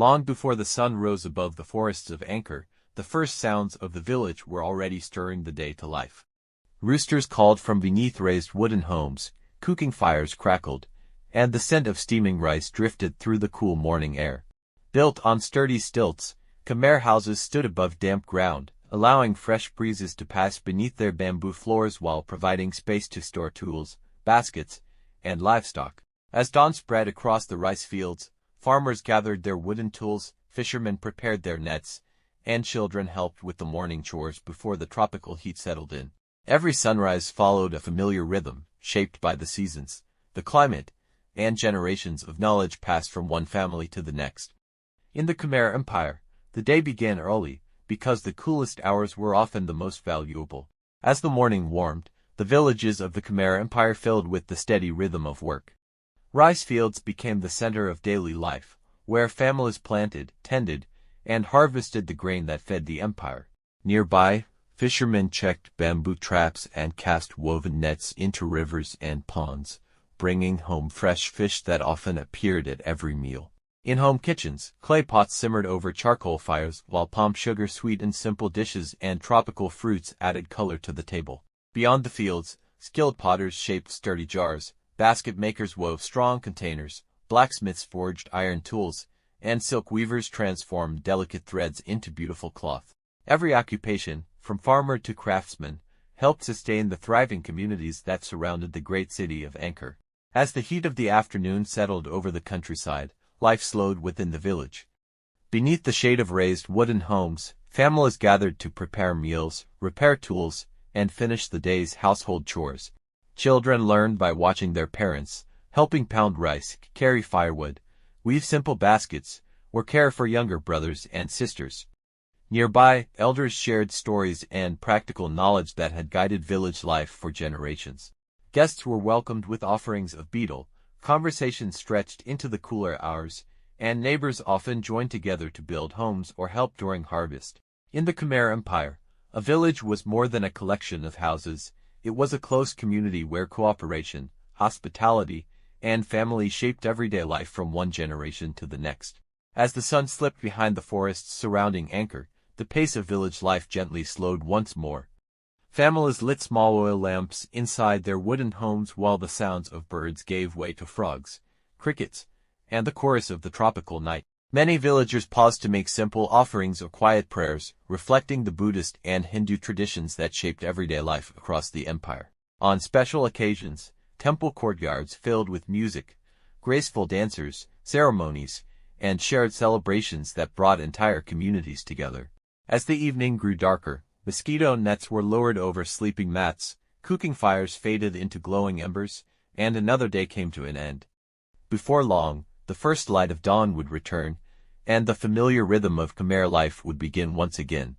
Long before the sun rose above the forests of Angkor, the first sounds of the village were already stirring the day to life. Roosters called from beneath raised wooden homes, cooking fires crackled, and the scent of steaming rice drifted through the cool morning air. Built on sturdy stilts, Khmer houses stood above damp ground, allowing fresh breezes to pass beneath their bamboo floors while providing space to store tools, baskets, and livestock. As dawn spread across the rice fields, farmers gathered their wooden tools, fishermen prepared their nets, and children helped with the morning chores before the tropical heat settled in. Every sunrise followed a familiar rhythm, shaped by the seasons, the climate, and generations of knowledge passed from one family to the next. In the Khmer Empire, the day began early, because the coolest hours were often the most valuable. As the morning warmed, the villages of the Khmer Empire filled with the steady rhythm of work. Rice fields became the center of daily life, where families planted, tended, and harvested the grain that fed the empire. Nearby, fishermen checked bamboo traps and cast woven nets into rivers and ponds, bringing home fresh fish that often appeared at every meal. In home kitchens, clay pots simmered over charcoal fires while palm sugar sweetened simple dishes and tropical fruits added color to the table. Beyond the fields, skilled potters shaped sturdy jars, basket makers wove strong containers, blacksmiths forged iron tools, and silk weavers transformed delicate threads into beautiful cloth. Every occupation, from farmer to craftsman, helped sustain the thriving communities that surrounded the great city of Angkor. As the heat of the afternoon settled over the countryside, life slowed within the village. Beneath the shade of raised wooden homes, families gathered to prepare meals, repair tools, and finish the day's household chores. Children learned by watching their parents, helping pound rice, carry firewood, weave simple baskets, or care for younger brothers and sisters. Nearby, elders shared stories and practical knowledge that had guided village life for generations. Guests were welcomed with offerings of betel, conversations stretched into the cooler hours, and neighbors often joined together to build homes or help during harvest. In the Khmer Empire, a village was more than a collection of houses. It was a close community where cooperation, hospitality, and family shaped everyday life from one generation to the next. As the sun slipped behind the forests surrounding Angkor, the pace of village life gently slowed once more. Families lit small oil lamps inside their wooden homes while the sounds of birds gave way to frogs, crickets, and the chorus of the tropical night. Many villagers paused to make simple offerings or quiet prayers, reflecting the Buddhist and Hindu traditions that shaped everyday life across the empire. On special occasions, temple courtyards filled with music, graceful dancers, ceremonies, and shared celebrations that brought entire communities together. As the evening grew darker, mosquito nets were lowered over sleeping mats, cooking fires faded into glowing embers, and another day came to an end. Before long, the first light of dawn would return, and the familiar rhythm of Khmer life would begin once again.